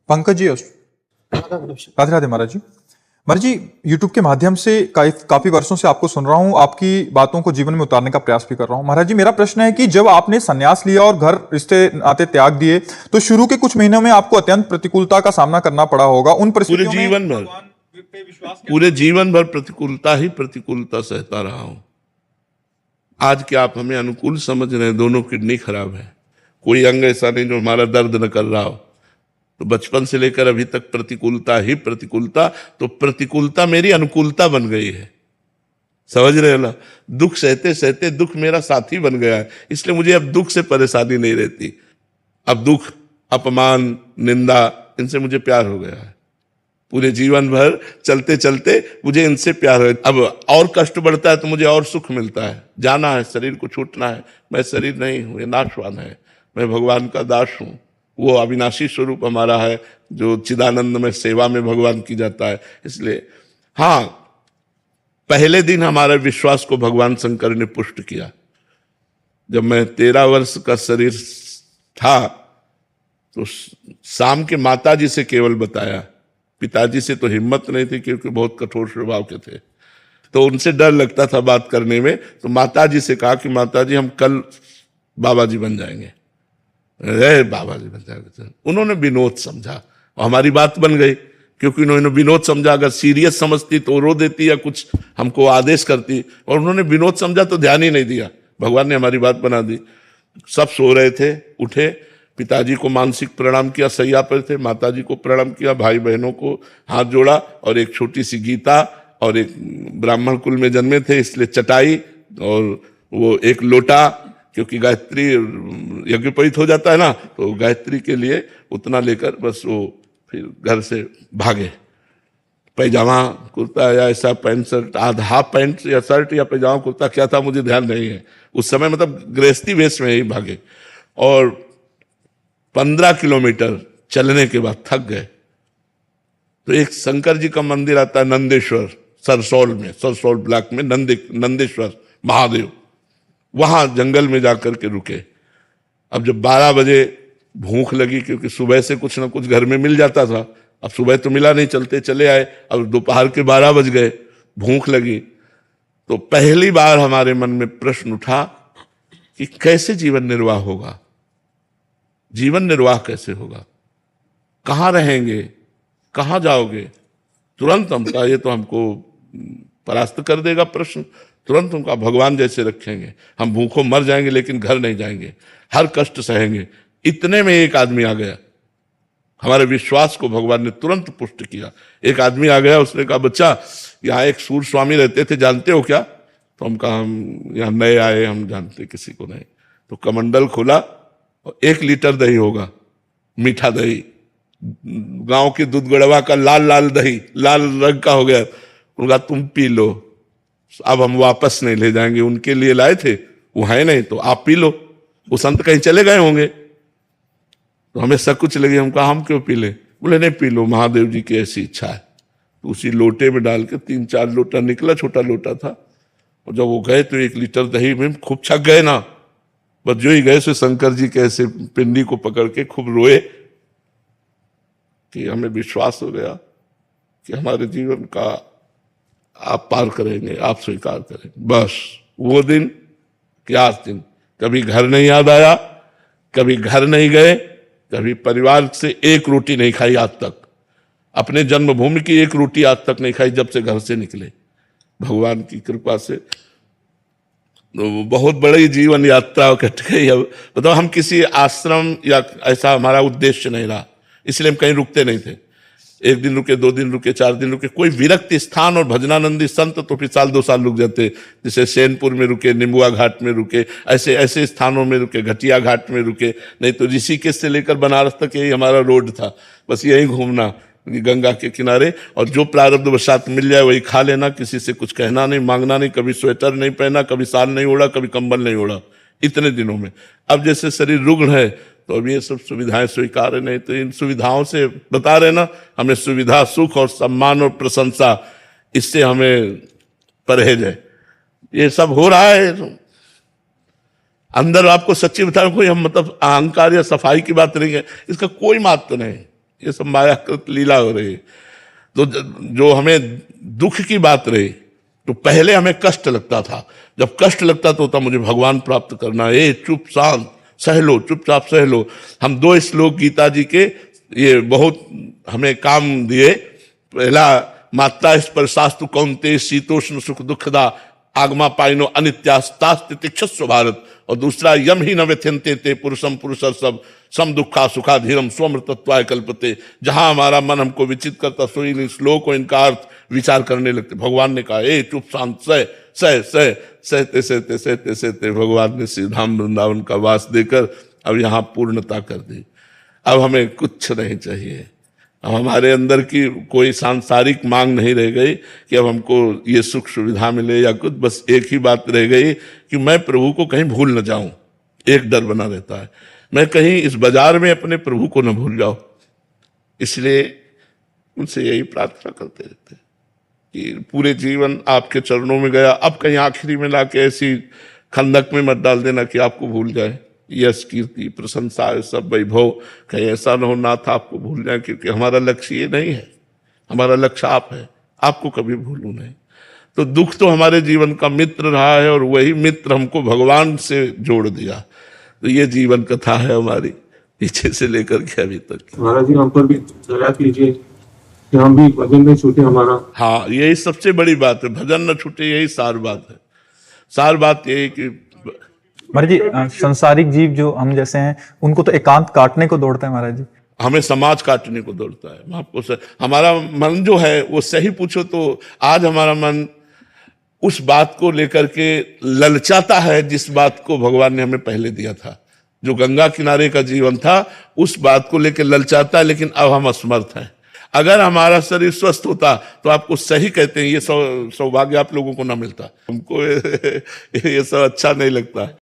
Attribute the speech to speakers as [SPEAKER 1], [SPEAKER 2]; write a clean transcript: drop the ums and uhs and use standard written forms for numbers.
[SPEAKER 1] पंकज जी, राधे राधे महाराज जी। महाराज जी, YouTube के माध्यम से काफी वर्षों से आपको सुन रहा हूं, आपकी बातों को जीवन में उतारने का प्रयास भी कर रहा हूं। महाराज जी, मेरा प्रश्न है कि जब आपने संन्यास लिया और घर रिश्ते नाते त्याग दिए, तो शुरू के कुछ महीनों में आपको अत्यंत प्रतिकूलता का सामना करना पड़ा होगा। उन परिस्थितियों में
[SPEAKER 2] पूरे जीवन भर प्रतिकूलता ही प्रतिकूलता सहता रहा हूं। आज क्या आप हमें अनुकूल समझ रहे हैं? दोनों किडनी खराब है, कोई अंग ऐसा नहीं जो हमारा दर्द न कर रहा हो। तो बचपन से लेकर अभी तक प्रतिकूलता ही प्रतिकूलता, तो प्रतिकूलता मेरी अनुकूलता बन गई है। समझ रहे हो ना? दुख सहते सहते दुख मेरा साथी बन गया है, इसलिए मुझे अब दुख से परेशानी नहीं रहती। अब दुख, अपमान, निंदा, इनसे मुझे प्यार हो गया है। पूरे जीवन भर चलते चलते मुझे इनसे प्यार है। अब और कष्ट बढ़ता है तो मुझे और सुख मिलता है। जाना है, शरीर को छूटना है। मैं शरीर नहीं हूं, ये नाशवान है। मैं भगवान का दास हूं। वो अविनाशी स्वरूप हमारा है जो चिदानंद में सेवा में भगवान की जाता है। इसलिए हाँ, पहले दिन हमारे विश्वास को भगवान शंकर ने पुष्ट किया। जब मैं 13 वर्ष का शरीर था तो शाम के माताजी से केवल बताया, पिताजी से तो हिम्मत नहीं थी क्योंकि बहुत कठोर स्वभाव के थे, तो उनसे डर लगता था बात करने में। तो माताजी से कहा कि माताजी हम कल बाबा जी बन जाएंगे। बाबा जी बन जाएंगे। उन्होंने विनोद समझा और हमारी बात बन गई, क्योंकि उन्होंने विनोद समझा। अगर सीरियस समझती तो रो देती या कुछ हमको आदेश करती, और उन्होंने विनोद समझा तो ध्यान ही नहीं दिया। भगवान ने हमारी बात बना दी। सब सो रहे थे, उठे, पिताजी को मानसिक प्रणाम किया, सैया पर थे, माताजी को प्रणाम किया, भाई बहनों को हाथ जोड़ा, और एक छोटी सी गीता, और एक ब्राह्मण कुल में जन्मे थे इसलिए चटाई, और वो एक लोटा, क्योंकि गायत्री यज्ञोपवीत हो जाता है ना, तो गायत्री के लिए उतना लेकर बस वो फिर घर से भागे। पैजामा कुर्ता या ऐसा पैंट शर्ट, आधा हाफ पैंट या शर्ट या पैजामा कुर्ता क्या था मुझे ध्यान नहीं है उस समय, मतलब गृहस्थी वेश में ही भागे। और 15 किलोमीटर चलने के बाद थक गए। तो एक शंकर जी का मंदिर आता है नंदेश्वर, सरसौल में, सरसौल ब्लॉक में नंदेश्वर महादेव, वहां जंगल में जाकर के रुके। अब जब 12 बजे भूख लगी, क्योंकि सुबह से कुछ ना कुछ घर में मिल जाता था, अब सुबह तो मिला नहीं, चलते चले आए। अब दोपहर के 12 बज गए, भूख लगी, तो पहली बार हमारे मन में प्रश्न उठा कि कैसे जीवन निर्वाह होगा, जीवन निर्वाह कैसे होगा, कहां रहेंगे, कहां जाओगे। तुरंत हम कहा ये तो हमको परास्त कर देगा प्रश्न। तुरंत उनका भगवान जैसे रखेंगे, हम भूखों मर जाएंगे लेकिन घर नहीं जाएंगे, हर कष्ट सहेंगे। इतने में एक आदमी आ गया, हमारे विश्वास को भगवान ने तुरंत पुष्ट किया। एक आदमी आ गया, उसने कहा बच्चा यहाँ एक सूर स्वामी रहते थे, जानते हो क्या? तो हम कहा हम यहाँ नए आए, हम जानते किसी को नहीं। तो कमंडल खोला और 1 लीटर दही होगा, मीठा दही, गांव की दूध गड़वा का लाल लाल दही, लाल रंग का हो गया। उनका तुम पी लो, अब हम वापस नहीं ले जाएंगे, उनके लिए लाए थे, वो है नहीं तो आप पी लो, वो संत कहीं चले गए होंगे। तो हमें सब कुछ लगे, हम कहा हम क्यों पी ले? बोले नहीं पी लो, महादेव जी की ऐसी इच्छा है। तो उसी लोटे में डाल के 3-4 लोटा निकला, छोटा लोटा था। और जब वो गए तो 1 लीटर दही में खूब छक गए ना, बस जो ही गए सो शंकर जी के ऐसे पिंडी को पकड़ के खूब रोए कि हमें विश्वास हो गया कि हमारे जीवन का आप पार करेंगे, आप स्वीकार करेंगे। बस वो दिन क्या दिन, कभी घर नहीं याद आया, कभी घर नहीं गए, कभी परिवार से एक रोटी नहीं खाई आज तक, अपने जन्मभूमि की एक रोटी आज तक नहीं खाई जब से घर से निकले, भगवान की कृपा से। तो बहुत बड़ी जीवन यात्रा कट गई। अब मतलब हम किसी आश्रम या ऐसा हमारा उद्देश्य नहीं रहा, इसलिए हम कहीं रुकते नहीं थे। 1 दिन रुके, 2 दिन रुके, 4 दिन रुके, कोई विरक्त स्थान और भजनानंदी संत तो फिर साल 2 साल रुक जाते, जैसे सैनपुर में रुके, निम्बुआ घाट में रुके, ऐसे ऐसे स्थानों में रुके, घटिया घाट में रुके। नहीं तो ऋषिकेश से लेकर बनारस तक यही हमारा रोड था, बस यही घूमना गंगा के किनारे, और जो प्रारब्ध वशात मिल जाए वही खा लेना, किसी से कुछ कहना नहीं, मांगना नहीं, कभी स्वेटर नहीं पहना, कभी शाल नहीं ओढ़ा, कभी कंबल नहीं ओढ़ा, इतने दिनों में। अब जैसे शरीर रुग्ण है तो अब ये सब सुविधाएं स्वीकार नहीं, तो इन सुविधाओं से बता रहे ना, हमें सुविधा, सुख और सम्मान और प्रशंसा, इससे हमें परहेज है। ये सब हो रहा है अंदर। आपको सच्ची बता कोई हम मतलब अहंकार या सफाई की बात नहीं है, इसका कोई महत्व नहीं। ये सब मायाकृत लीला हो रही है। तो जो हमें दुख की बात रही, तो पहले हमें कष्ट लगता था। जब कष्ट लगता तो होता मुझे भगवान प्राप्त करना, ये चुप शांत सह लो, चुपचाप सह लो। हम 2 श्लोक गीता जी के ये बहुत हमें काम दिए। पहला, मात्रा स्पर्शास्तु कौन्तेय शीतोष्ण सुख दुखदा आगमा पाइनो अनित्यास्तास्ति तिक्षस्व भारत। और दूसरा, यम ही न व्यथ्यन्ते ते पुरुषम पुरुषर सब सम दुखा सुखा धीरम स्वमृतत्वाय कल्पते। जहां हमारा मन हमको विचित करता, सो इन श्लोक को इनका अर्थ विचार करने लगते। भगवान ने कहा, ए चुप शांत सह सह सह सहते सहते सहते सहते भगवान ने श्री धाम वृंदावन का वास देकर अब यहाँ पूर्णता कर दी। अब हमें कुछ नहीं चाहिए। अब हमारे अंदर की कोई सांसारिक मांग नहीं रह गई कि अब हमको ये सुख सुविधा मिले या कुछ। बस एक ही बात रह गई कि मैं प्रभु को कहीं भूल न जाऊं। एक डर बना रहता है, मैं कहीं इस बाजार में अपने प्रभु को न भूल जाऊं। इसलिए उनसे यही प्रार्थना करते रहते हैं कि पूरे जीवन आपके चरणों में गया, अब कहीं आखिरी में लाके ऐसी खंदक में मत डाल देना कि आपको भूल जाए। यश कीर्ति प्रशंसा सब वैभव, कहीं ऐसा न हो नाथ आपको भूल जाए, क्योंकि हमारा लक्ष्य ये नहीं है। हमारा लक्ष्य आप है, आपको कभी भूलूं नहीं। तो दुख तो हमारे जीवन का मित्र रहा है, और वही मित्र हमको भगवान से जोड़ दिया। तो ये जीवन कथा है हमारी, पीछे से लेकर के अभी तक।
[SPEAKER 3] महाराज जी, हम पर भी दया कीजिए कि हम भी भजन न छूटे हमारा।
[SPEAKER 2] हाँ, यही सबसे बड़ी बात है, भजन न छूटे, यही सार बात है। सार बात यही कि
[SPEAKER 1] महाराज जी, संसारिक जीव जो हम जैसे हैं, उनको तो एकांत काटने को दौड़ता है महाराज जी।
[SPEAKER 2] हमें समाज काटने को दौड़ता है। मैं आपको हमारा मन जो है वो सही पूछो तो आज हमारा मन उस बात को लेकर के ललचाता है जिस बात को भगवान ने हमें पहले दिया था। जो गंगा किनारे का जीवन था उस बात को लेकर ललचाता है, लेकिन अब हम असमर्थ हैं। अगर हमारा शरीर स्वस्थ होता तो आपको सही कहते हैं, ये सौभाग्य आप लोगों को ना मिलता। हमको ये सब अच्छा नहीं लगता।